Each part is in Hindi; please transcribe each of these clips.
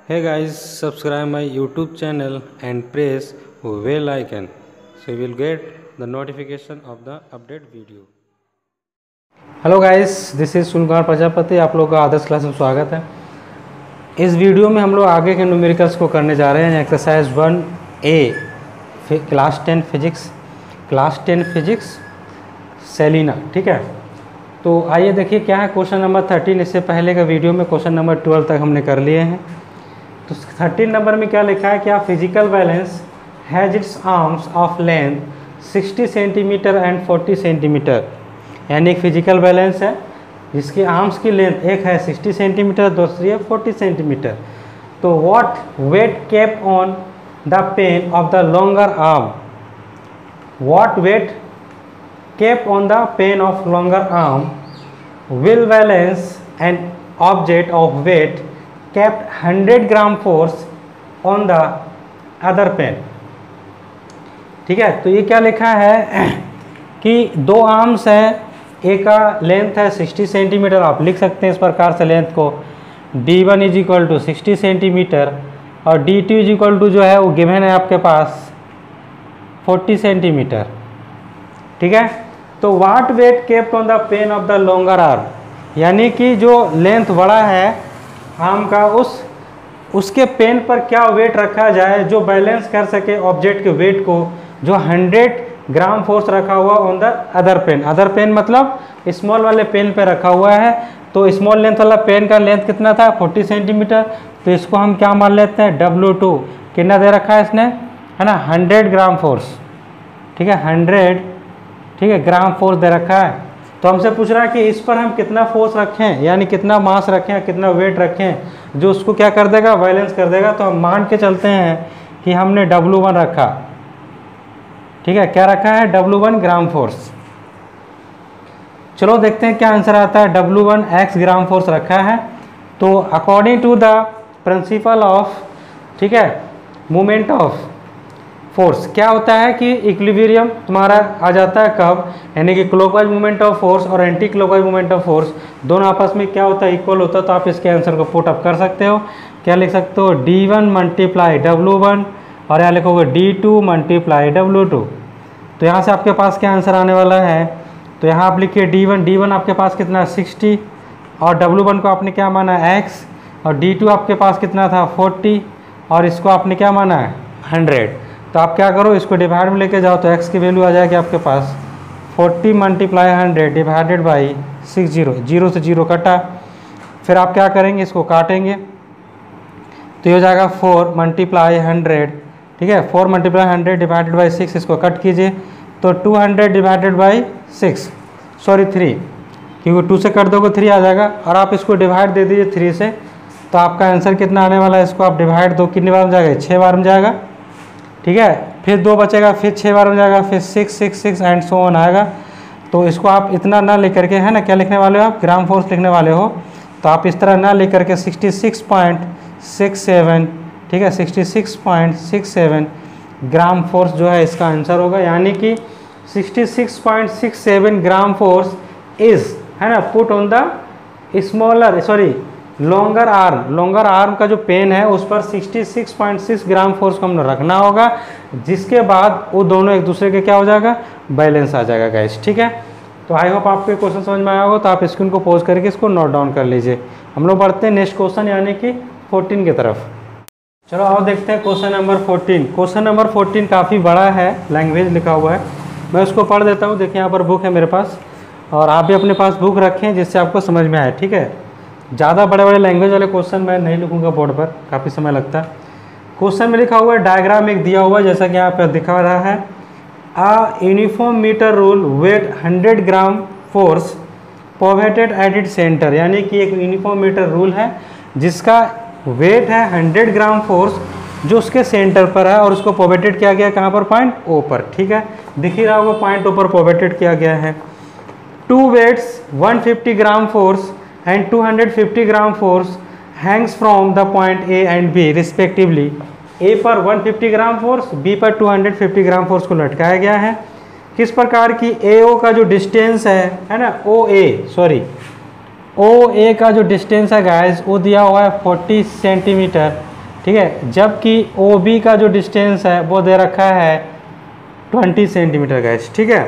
Hey guys, subscribe my YouTube channel and press bell icon so you will get the notification of the update video. Hello guys, this is Sunkar Prajapati. आप लोगों का आदर्श क्लास में स्वागत है। इस वीडियो में हम लोग आगे के न्यूमेरिकल्स को करने जा रहे हैं। Exercise 1A class 10 physics Selina, ठीक है। तो आइए देखिए क्या है क्वेश्चन नंबर 13। इससे पहले का वीडियो में क्वेश्चन नंबर 12 तक हमने कर लिए हैं। तो 13 नंबर में क्या लिखा है, क्या physical balance has its arms of length 60 centimetre and 40 centimetre. यानी एक फिजिकल बैलेंस है जिसकी आर्म्स की लेंथ एक है 60 सेंटीमीटर, दूसरी है 40 सेंटीमीटर। तो what weight kept on the pan of the longer arm, what weight kept on the pan of longer arm will balance an object of weight kept 100 gram force on the other pen। ठीक है, तो ये क्या लिखा है कि दो आर्म्स हैं, एक का लेंथ है 60 सेंटीमीटर। आप लिख सकते हैं इस प्रकार से लेंथ को, d1 is equal to 60 centimetre और d2 इज इक्वल टू जो है वो गिवन है आपके पास 40 सेंटीमीटर। ठीक है, तो what weight kept on the pan of the longer arm, यानी कि जो लेंथ बड़ा है आर्म का उसके पेन पर क्या वेट रखा जाए जो बैलेंस कर सके ऑब्जेक्ट के वेट को, जो 100 ग्राम फोर्स रखा हुआ on the other pan. Other pan मतलब स्मॉल वाले पेन पे रखा हुआ है। तो स्मॉल लेंथ वाला पेन का लेंथ कितना था, 40 सेंटीमीटर। तो इसको हम क्या मान लेते हैं, W2 कितना दे रखा है इसने, है ना, 100 ग्राम फोर्स। ठीक है, 100, ठीक है, ग्राम फोर्स दे रखा है। तो हमसे पूछ रहा है कि इस पर हम कितना फोर्स रखें, यानी कितना मास रखें, कितना वेट रखें जो उसको क्या कर देगा, बैलेंस कर देगा। तो हम मान के चलते हैं कि हमने W1 रखा। ठीक है, क्या रखा है, W1 ग्राम फोर्स। चलो देखते हैं क्या आंसर आता है। W1 x ग्राम फोर्स रखा है। तो according to the principle of, ठीक है, मोमेंट ऑफ फोर्स, क्या होता है कि इक्विलिब्रियम तुम्हारा आ जाता है कब, यानी कि क्लॉकवाइज मोमेंट ऑफ फोर्स और anti clockwise moment of force दोनों आपस में क्या होता है, इक्वल होता है। तो आप इसके आंसर को पुट अप कर सकते हो। क्या लिख सकते हो, d1 मल्टीप्लाई W1 और यहाँ लिखोगे d2 मल्टीप्लाई W2। तो यहाँ से आपके पास क्या आंसर आने वाला है, तो यहाँ आप लिखिए d1 आपके पास कितना है 60 और W1 को आपने क्या माना है x और d2 आपके पास कितना था 40 और इसको आपने क्या माना है 100। तो आप क्या करो, इसको डिवाइड में लेके जाओ तो x की वैल्यू आ जाएगी आपके पास 40 मल्टीप्लाई 100 डिवाइडेड बाई 60। 0 से 0 कटा, फिर आप क्या करेंगे, इसको काटेंगे तो ये हो जाएगा 4 मल्टीप्लाई 100। ठीक है, 4 मल्टीप्लाई 100 डिवाइडेड बाई 6, इसको कट कीजिए तो 200 डिवाइडेड बाई 6, सॉरी 3, क्योंकि 2 से कट दोगे 3 आ जाएगा। और आप इसको डिवाइड दे दीजिए 3 से, तो आपका आंसर कितना आने वाला है, इसको आप डिवाइड दो कितनी बार में जाएगा, 6 बार में जाएगा। ठीक है, फिर 2 बचेगा, फिर 6 बार में जाएगा, फिर 6 6 6 एंड सो ऑन आएगा। तो इसको आप इतना ना लेकर के, है ना, क्या लिखने वाले हो आप, ग्राम फोर्स लिखने वाले हो। तो आप इस तरह ना लेकर के 66.67, ठीक है, 66.67 ग्राम फोर्स जो है इसका आंसर होगा। यानी कि 66.67 ग्राम फोर्स इज, है ना, put on the smaller, sorry longer arm का जो पेन है उस पर 66.6 ग्राम फोर्स को हमने रखना होगा, जिसके बाद वो दोनों एक दूसरे के क्या हो जाएगा, बैलेंस आ जाएगा गाइस। ठीक है, तो आई होप आपको क्वेश्चन समझ में आया होगा। तो आप स्क्रीन को पॉज करके इसको नोट डाउन कर लीजिए। हम लोग बढ़ते हैं नेक्स्ट क्वेश्चन यानी कि 14 की तरफ। चलो आओ देखते हैं क्वेश्चन नंबर 14। क्वेश्चन नंबर 14 काफ़ी बड़ा है, लैंग्वेज लिखा हुआ है, मैं उसको पढ़ देता हूँ। देखिए यहाँ पर बुक है मेरे पास और आप भी अपने पास बुक रखें जिससे आपको समझ में आए। ठीक है, ज़्यादा बड़े बड़े लैंग्वेज वाले क्वेश्चन मैं नहीं लिखूंगा बोर्ड पर, काफ़ी समय लगता है। क्वेश्चन में लिखा हुआ है, डायग्राम एक दिया हुआ है जैसा कि यहाँ पर दिखा रहा है, a uniform metre rule weight 100 gram force pivoted at it centre. यानी कि एक यूनिफॉर्म मीटर रूल है जिसका वेट है 100 ग्राम फोर्स जो उसके सेंटर पर है और उसको पोवेटेड किया गया कहाँ पर, पॉइंट ओ पर। ठीक है, दिख ही रहा होगा पॉइंट ओ पर पोवेटेड किया गया है। Two weights 150 gram force and 250 gram force hangs from the point A and B respectively. A पर 150 ग्राम फोर्स, बी पर 250 ग्राम फोर्स को लटकाया गया है। किस प्रकार की, AO का जो डिस्टेंस है ना, OA का जो डिस्टेंस है गाइस वो दिया हुआ है 40 सेंटीमीटर। ठीक है, जबकि OB का जो डिस्टेंस है वो दे रखा है 20 सेंटीमीटर गाइस। ठीक है,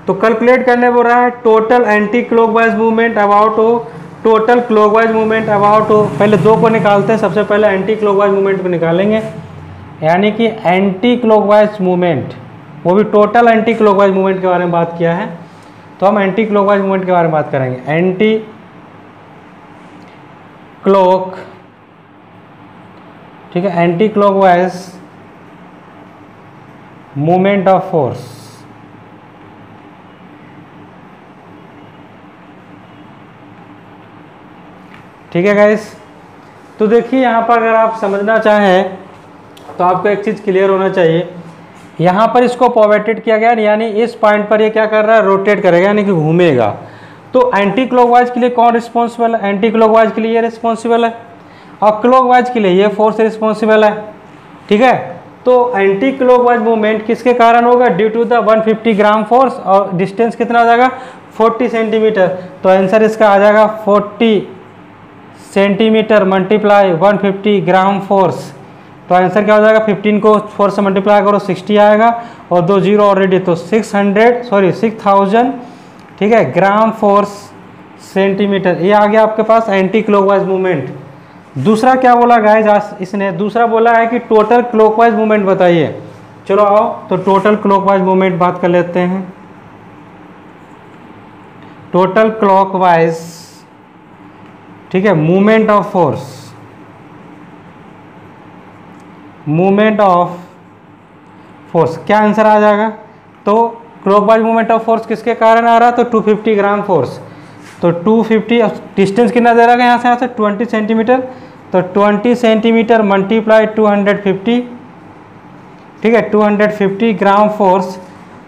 तो कैलकुलेट करने बोल रहा है total anticlockwise movement about O, total clockwise movement about O. पहले दो को निकालते हैं, सबसे पहले एंटी क्लॉकवाइज मूवमेंट को निकालेंगे, यानी कि एंटी क्लॉकवाइज मूवमेंट, वो भी टोटल एंटी क्लॉकवाइज मूवमेंट के बारे में बात किया है, तो हम एंटी क्लॉकवाइज मूवमेंट के बारे में बात करेंगे। एंटी क्लॉक, ठीक है, anti clockwise movement of force. ठीक है गाइस, तो देखिए यहाँ पर अगर आप समझना चाहें तो आपको एक चीज़ क्लियर होना चाहिए, यहाँ पर इसको पोवेटेड किया गया, यानी इस पॉइंट पर ये क्या कर रहा है, रोटेट करेगा, यानी कि घूमेगा। तो एंटी क्लॉकवाइज के लिए कौन रिस्पॉन्सिबल है, एंटी क्लॉकवाइज के लिए ये रिस्पॉन्सिबल है, और क्लॉकवाइज के लिए ये फोर्स रिस्पॉन्सिबल है। ठीक है, तो एंटी क्लॉकवाइज मूवमेंट किसके कारण होगा, due to the 150 gram force, और डिस्टेंस कितना आ जाएगा 40 सेंटीमीटर। तो आंसर इसका आ जाएगा 40 सेंटीमीटर मल्टीप्लाई 150 ग्राम फोर्स। तो आंसर क्या हो जाएगा, 15 को 4 से मल्टीप्लाई करो 60 आएगा, और 2 जीरो ऑलरेडी, तो 6000, ठीक है, ग्राम फोर्स सेंटीमीटर। ये आ गया आपके पास एंटी क्लॉकवाइज मूवमेंट। दूसरा क्या बोला गाइस इसने, दूसरा बोला है कि टोटल क्लॉकवाइज मूवमेंट बताइए। चलो आओ तो टोटल क्लॉकवाइज मूवमेंट बात कर लेते हैं। टोटल क्लॉकवाइज, ठीक है, movement of force, movement of force, क्या आंसर आ जाएगा, तो क्लॉकवाइज मूवमेंट ऑफ फोर्स किसके कारण आ रहा है, तो 250 ग्राम फोर्स। तो 250, डिस्टेंस कितना दे रहा है यहाँ से 20 सेंटीमीटर, तो 20 सेंटीमीटर मल्टीप्लाई 250, ठीक है, 250 ग्राम फोर्स।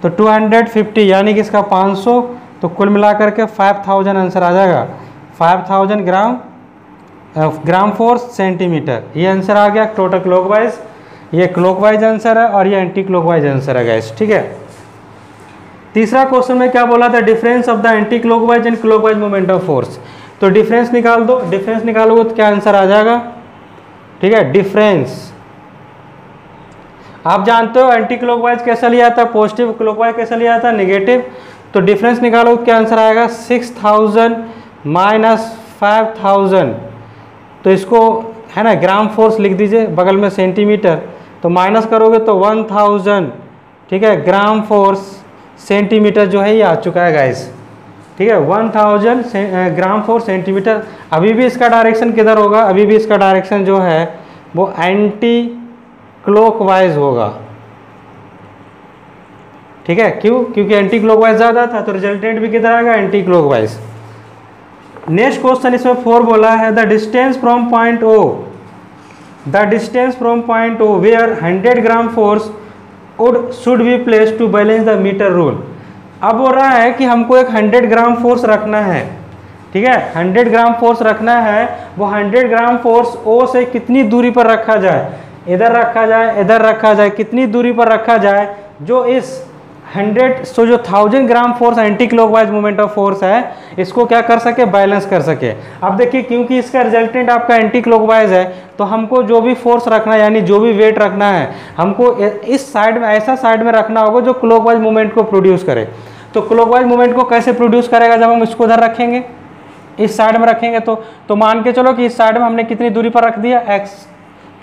तो 250 यानी कि इसका 500, तो कुल मिलाकर के 5000 आंसर आ जाएगा, 5000 ग्राम फोर्स सेंटीमीटर। ये आंसर आ गया टोटल क्लॉकवाइज। ये क्लॉकवाइज आंसर है और ये एंटी क्लॉकवाइज आंसर है गाइस। ठीक है, तीसरा क्वेश्चन में क्या बोला था, difference of the anti clockwise and clockwise movement of force. तो डिफरेंस निकाल दो, डिफरेंस निकालोगे तो क्या आंसर आ जाएगा, ठीक है, डिफरेंस। आप जानते हो एंटी क्लॉकवाइज कैसा लिया था, पॉजिटिव, क्लॉकवाइज कैसा लिया था, नेगेटिव। तो डिफरेंस निकालो क्या आंसर आएगा, 6000 माइनस 5000। तो इसको है ना ग्राम फोर्स लिख दीजिए, बगल में सेंटीमीटर, तो माइनस करोगे तो 1000, ठीक है, ग्राम फोर्स सेंटीमीटर जो है ये आ चुका है गाइस। ठीक है, 1000 ग्राम फोर्स सेंटीमीटर। अभी भी इसका डायरेक्शन किधर होगा, अभी भी इसका डायरेक्शन जो है वो एंटी क्लॉकवाइज होगा। ठीक है, क्यों, क्योंकि एंटी क्लॉकवाइज ज़्यादा था, तो रिजल्टेंट भी किधर आएगा, एंटी क्लॉकवाइज। नेक्स्ट क्वेश्चन इसमें 4 बोला है, the distance from point O, the distance from point O where 100 gram force should be place to balance the metre rule. अब हो रहा है कि हमको एक 100 ग्राम फोर्स रखना है। ठीक है, 100 ग्राम फोर्स रखना है, वो 100 ग्राम फोर्स ओ से कितनी दूरी पर रखा जाए, इधर रखा जाए, इधर रखा जाए, कितनी दूरी पर रखा जाए जो इस 100 सो जो 1000 gram force anticlockwise movement of force है इसको क्या कर सके, बैलेंस कर सके। अब देखिए क्योंकि इसका रिजल्टेंट आपका एंटी क्लॉकवाइज है, तो हमको जो भी फोर्स रखना है, यानी जो भी वेट रखना है, हमको इस साइड में, ऐसा साइड में रखना होगा जो क्लॉकवाइज मूवमेंट को प्रोड्यूस करे। तो क्लॉकवाइज मूवमेंट को कैसे प्रोड्यूस करेगा, जब हम इसको इधर रखेंगे, इस साइड में रखेंगे, तो मान के चलो कि इस साइड में हमने कितनी दूरी पर रख दिया, एक्स,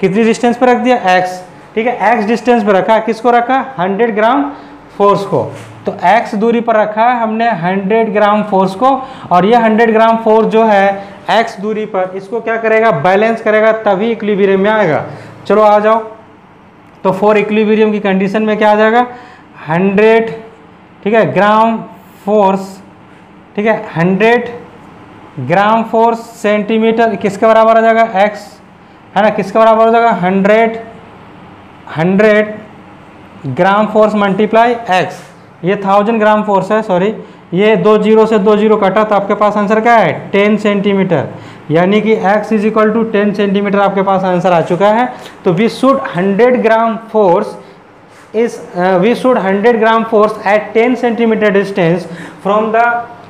कितनी डिस्टेंस पर रख दिया, एक्स। ठीक है, एक्स डिस्टेंस पर रखा, किसको रखा, 100 ग्राम फोर्स को। तो x दूरी पर रखा है हमने 100 ग्राम फोर्स को, और ये 100 ग्राम फोर्स जो है x दूरी पर, इसको क्या करेगा, बैलेंस करेगा, तभी इक्विलिब्रियम में आएगा। चलो आ जाओ, तो फॉर इक्विलिब्रियम की कंडीशन में क्या आ जाएगा, 100, ठीक है, ग्राम फोर्स, ठीक है, 100 ग्राम फोर्स सेंटीमीटर किसके बराबर आ जाएगा, x, है ना, किसके बराबर हो जाएगा, 100 ग्राम फोर्स मल्टीप्लाई x। ये 1000 ग्राम फोर्स है, सॉरी, ये 2 जीरो से 2 जीरो कटा, तो आपके पास आंसर क्या है, 10 सेंटीमीटर, यानी कि x is equal to 10 centimetre आपके पास आंसर आ चुका है। तो we should 100 gram force is, we should 100 gram force at 10 centimetre distance from the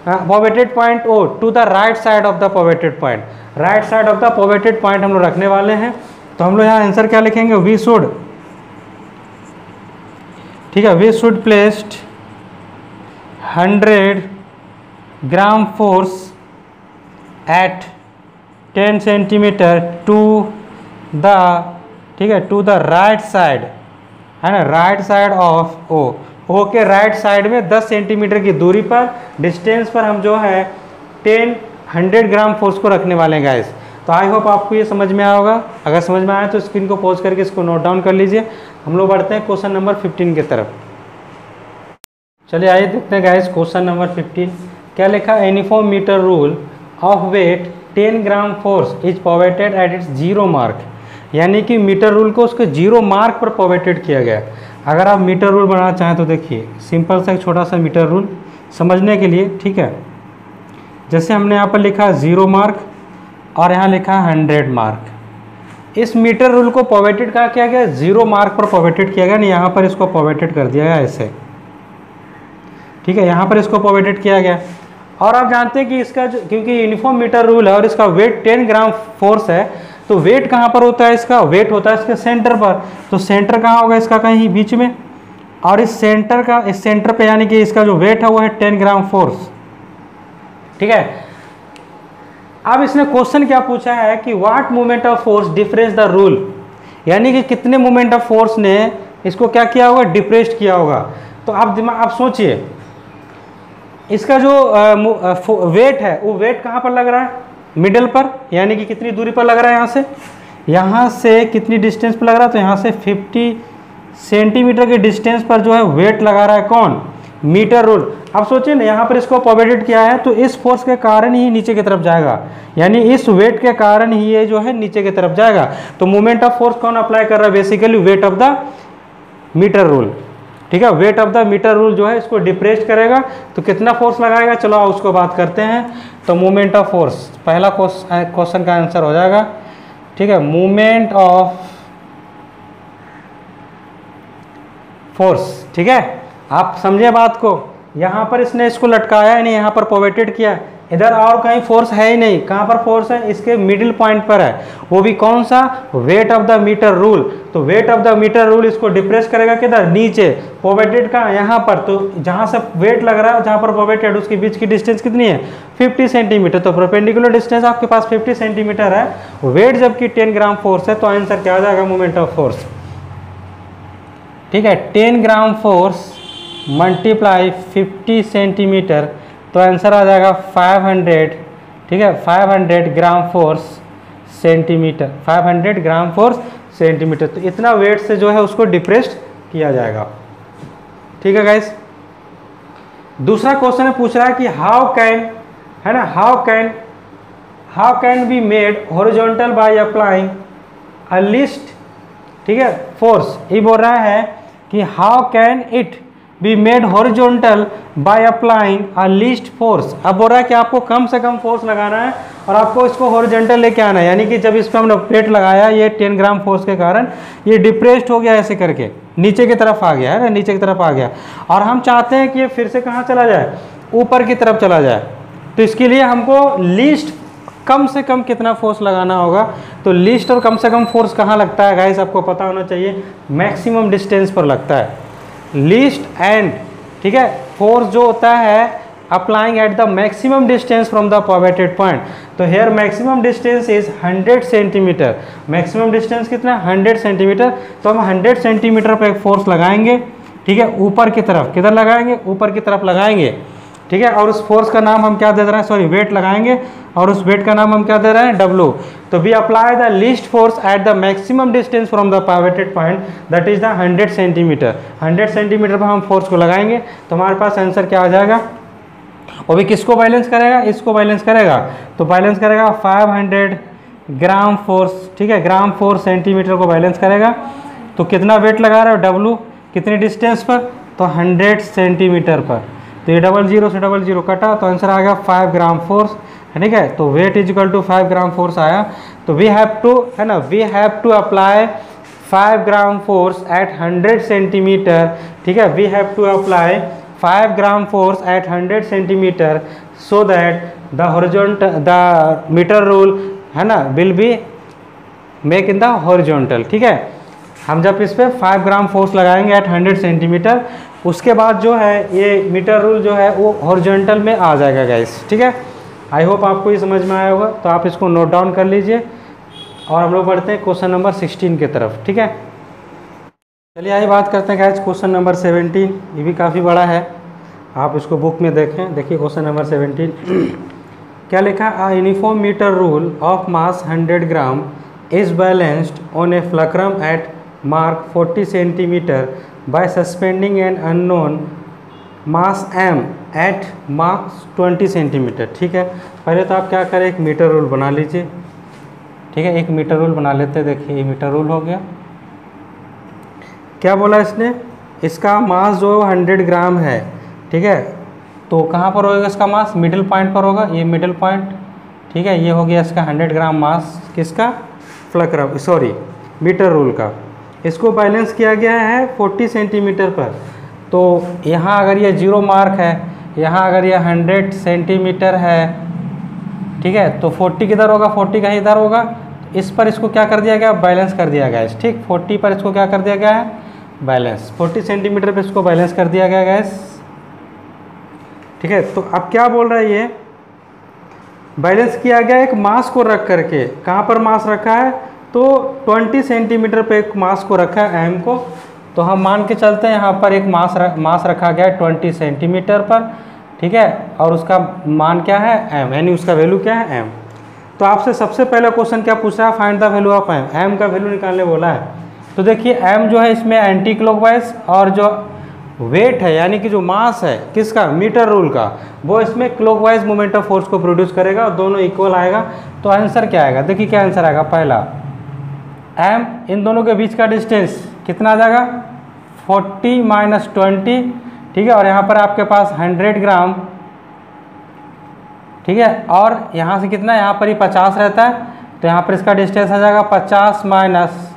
pivoted point O to the right side of the pivoted point. Right side of the pivoted point हम लोग रखने वाले हैं। तो हम लोग यहाँ आंसर क्या लिखेंगे, वी शुड, ठीक है, we should placed 100 gram force at 10 centimetre to the, ठीक है, टू द राइट साइड, है ना, राइट साइड ऑफ ओ के राइट साइड में 10 सेंटीमीटर की दूरी पर, डिस्टेंस पर हम जो है 100 ग्राम फोर्स को रखने वाले हैं गाइस। तो आई होप आपको ये समझ में आया होगा। अगर समझ में आया तो स्क्रीन को पॉज करके इसको नोट डाउन कर लीजिए। हम लोग बढ़ते हैं क्वेश्चन नंबर 15 की तरफ। चलिए आइए देखते हैं गाइस क्वेश्चन नंबर 15 क्या लिखा। Uniform metre rule of weight 10 gram force is provided at its 0 mark, यानी कि मीटर रूल को उसके 0 मार्क पर प्रोवाइडेड किया गया। अगर आप मीटर रूल बनाना चाहें तो देखिए सिंपल सा एक छोटा सा मीटर रूल समझने के लिए, ठीक है। जैसे हमने यहाँ पर लिखा 0 मार्क और यहाँ लिखा 100 मार्क। इस मीटर रूल को प्रोवाइडेड कहा किया गया, 0 मार्क पर प्रोवाइडेड किया गया, नहीं यहाँ पर इसको प्रोवाइडेड कर दिया गया ऐसे, ठीक है, यहाँ पर इसको प्रोवाइडेड किया गया। और आप जानते हैं कि इसका जो, क्योंकि यूनिफॉर्म मीटर रूल है और इसका वेट 10 ग्राम फोर्स है, तो वेट कहाँ पर होता है, इसका वेट होता है इसके सेंटर पर। तो सेंटर कहाँ होगा इसका, कहीं बीच में, और इस सेंटर का, इस सेंटर पे यानी कि इसका जो वेट है वो है 10 ग्राम फोर्स, ठीक है। अब इसने क्वेश्चन क्या पूछा है कि what moment of force difference the rule, यानी कि कितने मोमेंट ऑफ फोर्स ने इसको क्या किया होगा, डिप्रेस्ड किया होगा। तो आप सोचिए इसका जो वेट है वो वेट कहाँ पर लग रहा है, मिडल पर, यानी कि कितनी दूरी पर लग रहा है, यहाँ से कितनी डिस्टेंस पर लग रहा है, तो यहाँ से 50 सेंटीमीटर के डिस्टेंस पर जो है वेट लगा रहा है कौन, मीटर रूल। अब सोचिए ना यहाँ पर इसको प्रोवाइडेड किया है तो इस फोर्स के कारण ही नीचे की तरफ जाएगा, यानी इस वेट के कारण ही ये जो है नीचे की तरफ जाएगा। तो मोमेंट ऑफ फोर्स कौन अप्लाई कर रहा है, basically weight of the metre rule, ठीक है। Weight of the metre rule जो है इसको डिप्रेस करेगा, तो कितना फोर्स लगाएगा, चलो उसको बात करते हैं। तो मोमेंट ऑफ फोर्स, पहला क्वेश्चन का आंसर हो जाएगा, ठीक है, मोमेंट ऑफ फोर्स, ठीक है। आप समझे बात को, यहाँ पर इसने इसको लटकाया है, नहीं यहाँ पर प्रोवाइडेड किया, इधर और कहीं फोर्स है ही नहीं। कहाँ पर फोर्स है, इसके मिडिल पॉइंट पर है, वो भी कौन सा, weight of the metre rule. तो weight of the metre rule इसको डिप्रेस करेगा किधर, नीचे, प्रोवाइडेड कहाँ, यहाँ पर। तो जहाँ से वेट लग रहा है जहाँ पर प्रोवाइडेड उसके बीच की डिस्टेंस कितनी है, 50 सेंटीमीटर। तो परपेंडिकुलर डिस्टेंस आपके पास 50 सेंटीमीटर है, वेट जबकि 10 ग्राम फोर्स है, तो आंसर क्या आ जाएगा, मोमेंट ऑफ फोर्स, ठीक है। 10 ग्राम फोर्स मल्टीप्लाई 50 सेंटीमीटर, तो आंसर आ जाएगा 500, ठीक है, 500 gram force centimetre, 500 gram force centimetre. तो इतना वेट से जो है उसको डिप्रेस्ड किया जाएगा, ठीक है गाइस। दूसरा क्वेश्चन पूछ रहा है कि हाउ कैन, है ना, how can be made horizontal by applying a least, ठीक है, फोर्स। ये बोल रहा है कि how can it be made horizontal by applying a least force. अब बोल रहा है कि आपको कम से कम फोर्स लगाना है और आपको इसको हॉरिजॉन्टल लेके आना है, यानी कि जब इस पर हमने प्लेट लगाया ये 10 ग्राम फोर्स के कारण ये डिप्रेस्ड हो गया, ऐसे करके नीचे की तरफ आ गया, है ना, नीचे की तरफ आ गया, और हम चाहते हैं कि ये फिर से कहाँ चला जाए, ऊपर की तरफ चला जाए। तो इसके लिए हमको लीस्ट कम से कम कितना फोर्स लगाना होगा। तो लीस्ट और कम से कम फोर्स कहाँ लगता है गाइस, आपको पता होना चाहिए, मैक्सिमम डिस्टेंस पर लगता है लीस्ट एंड, ठीक है। फोर्स जो होता है applying at the maximum distance from the provided point. तो here maximum distance is 100 centimetre, maximum distance कितना, 100 सेंटीमीटर। तो हम 100 सेंटीमीटर पर एक फोर्स लगाएंगे, ठीक है, ऊपर की तरफ, किधर लगाएंगे, ऊपर की तरफ लगाएंगे, ठीक है। और उस फोर्स का नाम हम क्या दे रहे हैं, सॉरी वेट लगाएंगे, और उस वेट का नाम हम क्या दे रहे हैं, W। तो we apply the least force at the maximum distance from the provided point, that is the 100 centimetre. 100 centimetre पर हम फोर्स को लगाएंगे, तो हमारे पास आंसर क्या आ जाएगा, वो भी किसको बैलेंस करेगा, इसको बैलेंस करेगा। तो बैलेंस करेगा 500 ग्राम फोर्स, ठीक है, ग्राम फोर्स सेंटीमीटर को बैलेंस करेगा। तो कितना वेट लगा रहा है, W कितनी डिस्टेंस पर, तो 100 सेंटीमीटर पर। तो ये 00 से 00 कटा, तो आंसर आ गया 5 ग्राम फोर्स, ठीक है। तो weight is equal to 5 gram force आया। तो वी हैव टू, है ना, we have to apply 5 gram force at 100 centimetre, ठीक है। We have to apply 5 gram force at 100 centimetre so that the horizontal, the metre rule, है ना, will be make in the horizontal. ठीक है, हम जब इस पर 5 ग्राम फोर्स लगाएंगे एट 100 सेंटीमीटर, उसके बाद जो है ये मीटर रूल जो है वो हॉरिजॉन्टल में आ जाएगा गाइस। ठीक है, आई होप आपको ये समझ में आया होगा, तो आप इसको नोट डाउन कर लीजिए और हम लोग बढ़ते हैं क्वेश्चन नंबर 16 की तरफ। ठीक है, चलिए आइए बात करते हैं गाइस क्वेश्चन नंबर 17। ये भी काफ़ी बड़ा है, आप इसको बुक में देखें। देखिए क्वेश्चन नंबर 17 क्या लिखा है, a uniform metre rule of mass 100 gram is balanced on a fulcrum at mark 40 centimetre by suspending an unknown mass m at mark 20 centimetre. ठीक है, पहले तो आप क्या करें, एक मीटर रूल बना लीजिए। ठीक है, एक मीटर रूल बना लेते हैं। देखिए ये मीटर रूल हो गया। क्या बोला इसने, इसका मास जो 100 ग्राम है। ठीक है, तो कहाँ पर होगा इसका मास, मिडिल पॉइंट पर होगा, ये मिडिल पॉइंट। ठीक है, ये हो गया इसका 100 ग्राम मास किसका, फ्लक्रम, सॉरी मीटर रूल का। इसको बैलेंस किया गया है 40 सेंटीमीटर पर। तो यहाँ अगर ये 0 मार्क है, यहाँ अगर ये 100 सेंटीमीटर है, ठीक है, तो 40 किधर होगा, 40 कहीं इधर होगा। इस पर इसको क्या कर दिया गया, बैलेंस कर दिया गया है। ठीक, 40 पर इसको क्या कर दिया गया है, बैलेंस। 40 सेंटीमीटर पर इसको बैलेंस कर दिया गया गैस। ठीक है, तो अब क्या बोल रहा है ये, बैलेंस किया गया एक मास को रख करके। कहाँ पर मास रखा है, तो 20 सेंटीमीटर पे एक मास को रखा है m को। तो हम मान के चलते हैं यहाँ पर एक मास रखा गया है 20 सेंटीमीटर पर। ठीक है, और उसका मान क्या है, m, यानी उसका वैल्यू क्या है, m। तो आपसे सबसे पहला क्वेश्चन क्या पूछ रहा है, find the value of m, m का वैल्यू निकालने बोला है। तो देखिए m जो है इसमें एंटी क्लॉकवाइज, और जो वेट है यानी कि जो मास है किसका, मीटर रूल का, वो इसमें क्लॉकवाइज मोमेंट ऑफ फोर्स को प्रोड्यूस करेगा और दोनों इक्वल आएगा। तो आंसर क्या आएगा, देखिए क्या आंसर आएगा, पहला m, इन दोनों के बीच का डिस्टेंस कितना आ जाएगा, 40 माइनस 20। ठीक है, और यहाँ पर आपके पास 100 ग्राम। ठीक है, और यहाँ से कितना, यहाँ पर ही 50 रहता है, तो यहाँ पर इसका डिस्टेंस आ जाएगा 50 माइनस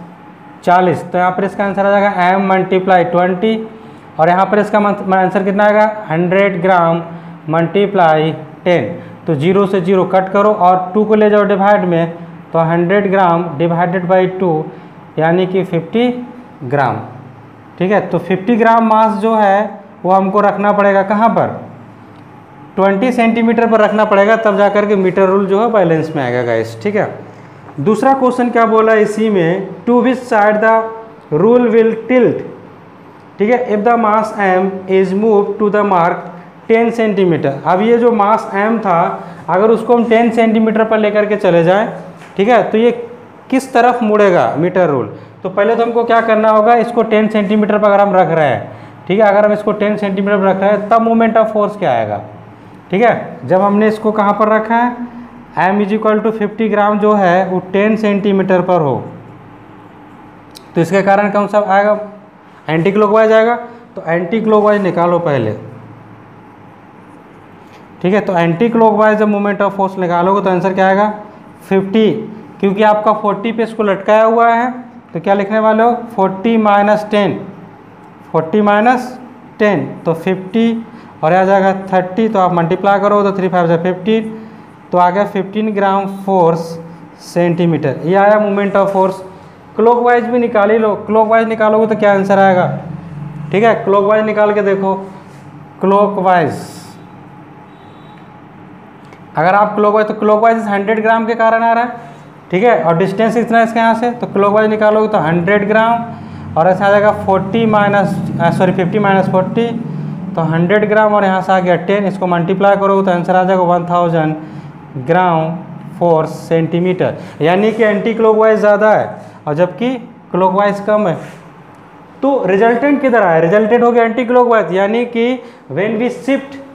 40। तो यहाँ पर इसका आंसर आ जाएगा m मल्टीप्लाई 20, और यहाँ पर इसका आंसर कितना आएगा, 100 ग्राम मल्टीप्लाई 10। तो 0 से 0 कट करो और 2 को ले जाओ डिवाइड में, तो 100 ग्राम डिवाइडेड बाई 2 यानी कि 50 ग्राम। ठीक है, तो 50 ग्राम मास जो है वो हमको रखना पड़ेगा कहाँ पर, 20 सेंटीमीटर पर रखना पड़ेगा, तब जा करके मीटर रूल जो है बैलेंस में आएगा गाइस। ठीक है, दूसरा क्वेश्चन क्या बोला इसी में, to which side the rule will tilt. ठीक है, if the mass m is move to the mark 10 centimetre. अब ये जो मास m था, अगर उसको हम 10 सेंटीमीटर पर लेकर के चले जाएं, ठीक है, तो ये किस तरफ मुड़ेगा मीटर रूल। तो पहले तो हमको क्या करना होगा, इसको 10 सेंटीमीटर पर अगर हम रख रहे हैं, ठीक है, अगर हम इसको 10 सेंटीमीटर पर रख रहे हैं, तब मोमेंट ऑफ फोर्स क्या आएगा। ठीक है, जब हमने इसको कहाँ पर रखा है, m इज इक्वल टू 50 ग्राम जो है वो 10 सेंटीमीटर पर हो, तो इसके कारण कौन सा आएगा, एंटी क्लॉकवाइज आएगा। तो एंटी क्लॉकवाइज निकालो पहले। ठीक है, तो एंटी क्लॉकवाइज जब मोमेंट ऑफ फोर्स निकालोगे तो आंसर क्या आएगा, 50, क्योंकि आपका 40 पे इसको लटकाया हुआ है। तो क्या लिखने वाले हो, 40 माइनस 10, 40 माइनस 10, तो 50, और आ जाएगा 30, तो आप मल्टीप्लाई करो तो 3 5 15, तो आ गया 15 ग्राम फोर्स सेंटीमीटर। ये आया मोमेंट ऑफ फोर्स। क्लॉकवाइज भी निकाल ही लो, क्लॉकवाइज निकालोगे तो क्या आंसर आएगा। ठीक है, क्लॉकवाइज निकाल के देखो, क्लॉकवाइज अगर आप क्लॉकवाइज, तो क्लॉकवाइज 100 ग्राम के कारण आ रहा है। ठीक है, और डिस्टेंस कितना है इसके यहाँ से, तो क्लॉकवाइज निकालोगे तो 100 ग्राम, और ऐसा आ जाएगा 50 माइनस 40, तो 100 ग्राम, और यहाँ से आ गया 10, इसको मल्टीप्लाई करोगे तो आंसर आ जाएगा 1000 ग्राम फोर्स सेंटीमीटर, यानी कि एंटी क्लॉकवाइज ज़्यादा है और जबकि क्लॉकवाइज कम है। तो रिजल्टेंट किधर आया, रिजल्टेंट हो गया एंटी क्लॉकवाइज, यानी कि when we shift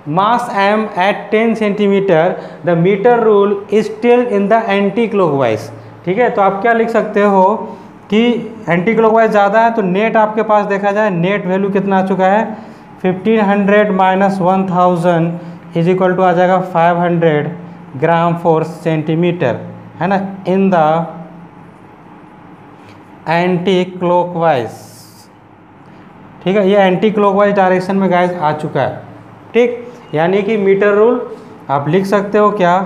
mass m at 10 centimetre the metre rule is still in the anti clockwise. ठीक है, तो आप क्या लिख सकते हो कि एंटी क्लॉकवाइज ज़्यादा है, तो नेट आपके पास देखा जाए, नेट वैल्यू कितना आ चुका है, 1500 माइनस 1000 इज इक्वल टू आ जाएगा 500 ग्राम फोर्स सेंटीमीटर, है ना, इन द एंटी क्लॉकवाइज। ठीक है, ये एंटी क्लॉकवाइज डायरेक्शन में गाइस आ चुका है। ठीक, यानी कि मीटर रूल आप लिख सकते हो क्या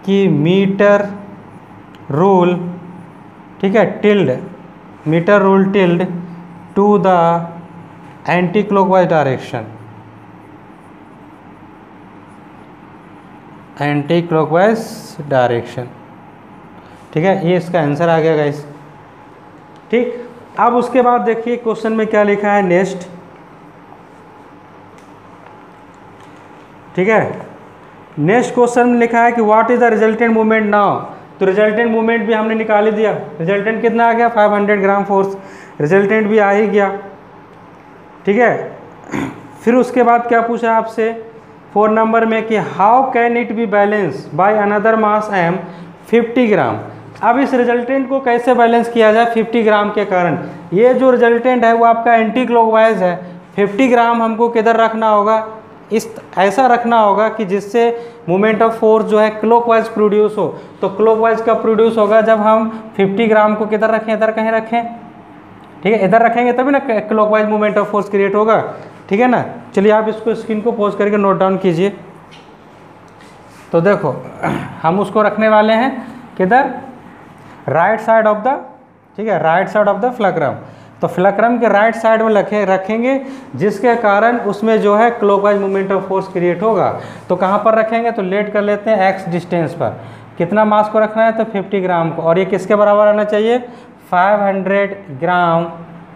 कि मीटर रूल ठीक है, tilted, metre rule tilted to the anti clockwise direction, anti clockwise direction. ठीक है, ये इसका आंसर आ गया गाइस। ठीक, अब उसके बाद देखिए क्वेश्चन में क्या लिखा है नेक्स्ट। ठीक है, नेक्स्ट क्वेश्चन में लिखा है कि what is the resultant movement now. तो रिजल्टेंट मूवमेंट भी हमने निकाल ही दिया। रिजल्टेंट कितना आ गया, 500 ग्राम फोर्स, रिजल्टेंट भी आ ही गया। ठीक है, फिर उसके बाद क्या पूछा आपसे 4 नंबर में कि how can it be balance by another mass M 50 gram. अब इस रिजल्टेंट को कैसे बैलेंस किया जाए 50 ग्राम के कारण। ये जो रिजल्टेंट है वो आपका एंटी क्लॉकवाइज है, 50 ग्राम हमको किधर रखना होगा, इस ऐसा रखना होगा कि जिससे मोमेंट ऑफ फोर्स जो है क्लॉकवाइज प्रोड्यूस हो। तो क्लॉकवाइज का प्रोड्यूस होगा जब हम 50 ग्राम को किधर रखें, इधर कहीं रखें। ठीक है, इधर रखेंगे तभी ना clockwise moment of force create होगा। ठीक है ना, चलिए आप इसको स्क्रीन को पॉज करके नोट डाउन कीजिए। तो देखो हम उसको रखने वाले हैं किधर, राइट साइड ऑफ द, ठीक है, राइट साइड ऑफ द फ्लक्रम। तो फ्लक्रम के राइट साइड में रखेंगे जिसके कारण उसमें जो है clockwise moment of force create होगा। तो कहाँ पर रखेंगे, तो लेट कर लेते हैं एक्स डिस्टेंस पर। कितना मास को रखना है, तो 50 ग्राम को, और ये किसके बराबर आना चाहिए, 500 ग्राम।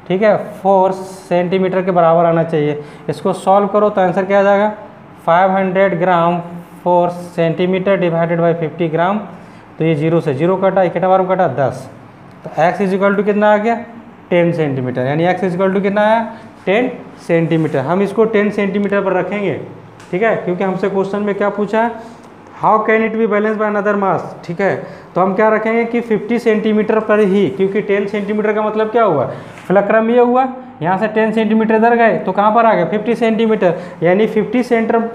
ठीक है, 4 सेंटीमीटर के बराबर आना चाहिए। इसको सॉल्व करो तो आंसर क्या आ जाएगा, 500 ग्राम 4 सेंटीमीटर डिवाइडेड बाई 50 ग्राम। तो ये 0 से 0 कटा, इकट्ठा बार कटा 10। तो एक्स इज इक्वल टू कितना आ गया, 10 सेंटीमीटर, यानी एक्स इज इक्वल टू कितना आया, 10 सेंटीमीटर। हम इसको 10 सेंटीमीटर पर रखेंगे। ठीक है, क्योंकि हमसे क्वेश्चन में क्या पूछा है, how can it be balance by another mass. ठीक है, तो हम क्या रखेंगे कि 50 सेंटीमीटर पर ही, क्योंकि 10 सेंटीमीटर का मतलब क्या हुआ, फ्लक्रम ये हुआ, यहाँ से 10 सेंटीमीटर इधर गए तो कहाँ पर आ गए 50 सेंटीमीटर, यानी 50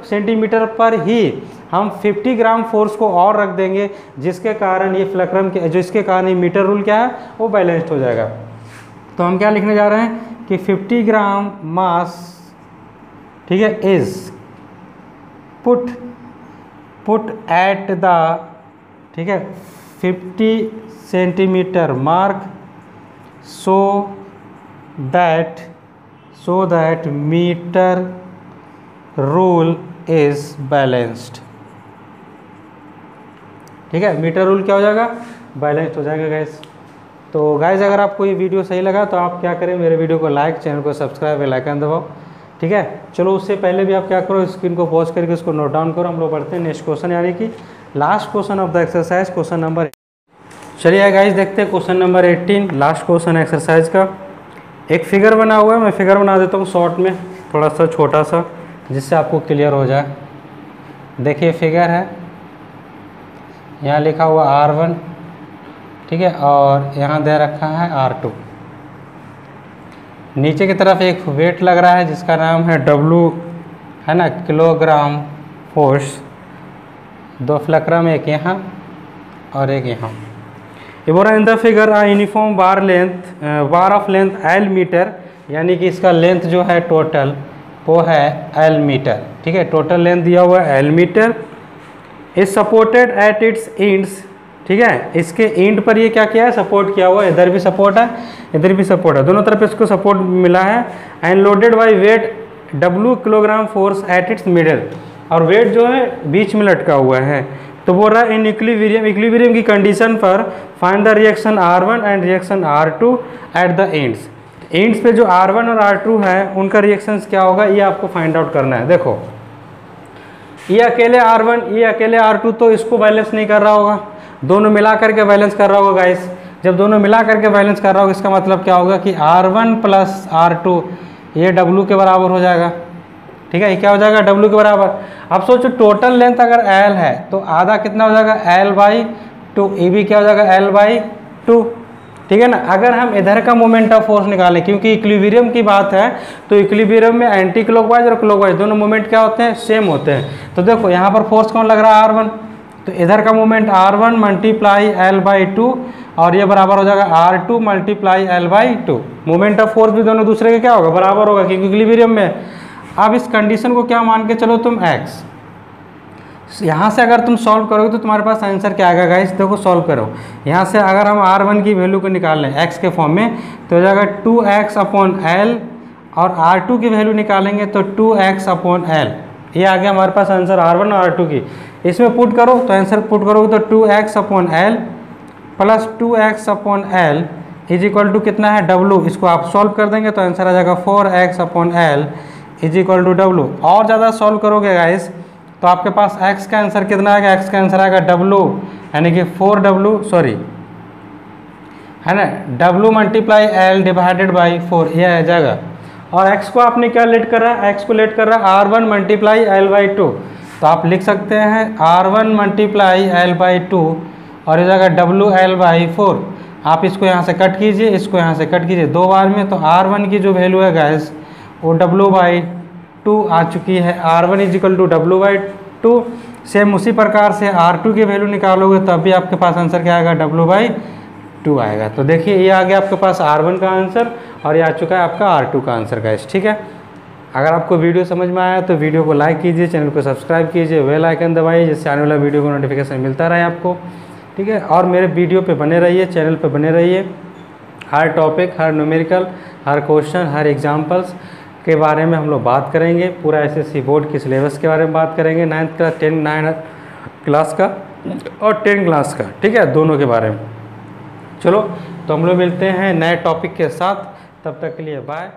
सेंटीमीटर पर ही हम 50 ग्राम फोर्स को और रख देंगे, जिसके कारण ये फ्लक्रम के, जिसके कारण ये मीटर रूल क्या है वो बैलेंस्ड हो जाएगा। तो हम क्या लिखने जा रहे हैं कि 50 ग्राम मास, ठीक है, इज पुट एट द, ठीक है, 50 centimetre mark so that metre rule is balanced. ठीक है, मीटर रूल क्या हो जाएगा, बैलेंस्ड हो जाएगा गाइस। तो गाइस अगर आपको ये वीडियो सही लगा तो आप क्या करें, मेरे वीडियो को लाइक, चैनल को सब्सक्राइब, बेल आइकन दबाओ। ठीक है, चलो उससे पहले भी आप क्या करो, स्क्रीन को पॉज करके उसको नोट डाउन करो। हम लोग बढ़ते हैं नेक्स्ट क्वेश्चन, यानी कि last question of the exercise, question number. चलिए गाइस देखते हैं question number 18, last question exercise का। एक फिगर बना हुआ है, मैं फिगर बना देता हूँ शॉर्ट में, थोड़ा सा छोटा सा, जिससे आपको क्लियर हो जाए। देखिए फिगर है, यहाँ लिखा हुआ R1, ठीक है, और यहाँ दे रखा है R2। नीचे की तरफ एक वेट लग रहा है जिसका नाम है W, है ना, किलोग्राम फोर्स। 2 फ्लक्रम, एक यहाँ और एक यहाँ। ये बोल रहा है in the figure a uniform bar of length L metre, यानी कि इसका लेंथ जो है टोटल वो है L मीटर। ठीक है, टोटल लेंथ दिया हुआ है L metre. Is supported at its ends, ठीक है, इसके एंड पर ये क्या किया है, सपोर्ट किया हुआ है। इधर भी सपोर्ट है, इधर भी सपोर्ट है, दोनों तरफ इसको सपोर्ट मिला है। And loaded by weight W kilogram force at its middle, और वेट जो है बीच में लटका हुआ है। तो बोल रहा है इन इक्विलिब्रियम की कंडीशन पर find the reaction R1 and reaction R2 at the ends. Ends पे जो R1 और R2 है उनका रिएक्शंस क्या होगा, ये आपको फाइंड आउट करना है। देखो ये अकेले R1, ये अकेले R2 तो इसको बैलेंस नहीं कर रहा होगा, दोनों मिला करके बैलेंस कर रहा होगा गाइस। जब दोनों मिला करके बैलेंस कर रहा होगा, इसका मतलब क्या होगा कि R1 प्लस R2 ये W के बराबर हो जाएगा। ठीक है, ये क्या हो जाएगा, W के बराबर। अब सोचो टोटल लेंथ अगर L है तो आधा कितना हो जाएगा, L/2, ये भी क्या हो जाएगा, L/2। ठीक है ना। अगर हम इधर का मोमेंट ऑफ फोर्स निकालें, क्योंकि इक्विलिब्रियम की बात है, तो इक्विलिब्रियम में एंटी क्लॉकवाइज और क्लॉकवाइज दोनों मोमेंट क्या होते हैं, सेम होते हैं। तो देखो यहाँ पर फोर्स कौन लग रहा है, R1, तो इधर का मोमेंट R1 मल्टीप्लाई L/2 और ये बराबर हो जाएगा R2 multiply L/2। Moment of force भी दोनों दूसरे के क्या होगा, बराबर होगा, क्योंकि इक्विलिब्रियम में। अब इस कंडीशन को क्या मान के चलो तुम X। यहाँ से अगर तुम सॉल्व करोगे तो तुम्हारे पास आंसर क्या आएगा गाइस, देखो सॉल्व करो। यहाँ से अगर हम R1 की वैल्यू को निकाल लें x के फॉर्म में तो हो जाएगा 2x/L, और R2 की वैल्यू निकालेंगे तो 2x/L। ये आ गया हमारे पास आंसर R1 और R2 की। इसमें पुट करो तो आंसर पुट करोगे तो 2x/L plus 2x/L is equal to कितना है W। इसको आप सॉल्व कर देंगे तो आंसर आ जाएगा 4x/L is equal to W। और ज़्यादा सॉल्व करोगे गाइस तो आपके पास x का आंसर कितना आएगा, x का आंसर आएगा W, यानी कि 4W, सॉरी है ना, W multiply L divided by 4, ये आ जाएगा। और x को आपने क्या लेट कर रहा है, x को लेट कर रहा है R1 मल्टीप्लाई L/2, तो आप लिख सकते हैं R1 मल्टीप्लाई L/2 और ये जाएगा WL/4। आप इसको यहाँ से कट कीजिए, इसको यहाँ से कट कीजिए 2 बार में, तो R1 की जो वैल्यू है गाइस वो W/2 आ चुकी है। R1 is equal to W/2। Same उसी प्रकार से R2 की वैल्यू निकालोगे तब भी आपके पास आंसर क्या आएगा, W/2 आएगा। तो देखिए ये आ गया आपके पास R1 का आंसर और ये आ चुका है आपका R2 का आंसर गाइस, ठीक है। अगर आपको वीडियो समझ में आया तो वीडियो को लाइक कीजिए, चैनल को सब्सक्राइब कीजिए, बेल आइकन दबाइए जिससे आने वाला वीडियो को नोटिफिकेशन मिलता रहे आपको, ठीक है। और मेरे वीडियो पे बने रहिए, चैनल पे बने रहिए। हर टॉपिक, हर न्यूमेरिकल, हर क्वेश्चन, हर एग्जाम्पल्स के बारे में हम लोग बात करेंगे। पूरा SSC बोर्ड के सिलेबस के बारे में बात करेंगे, 9th क्लास 9 क्लास का और 10 क्लास का, ठीक है, दोनों के बारे में। चलो तो हम लोग मिलते हैं नए टॉपिक के साथ, तब तक के लिए बाय।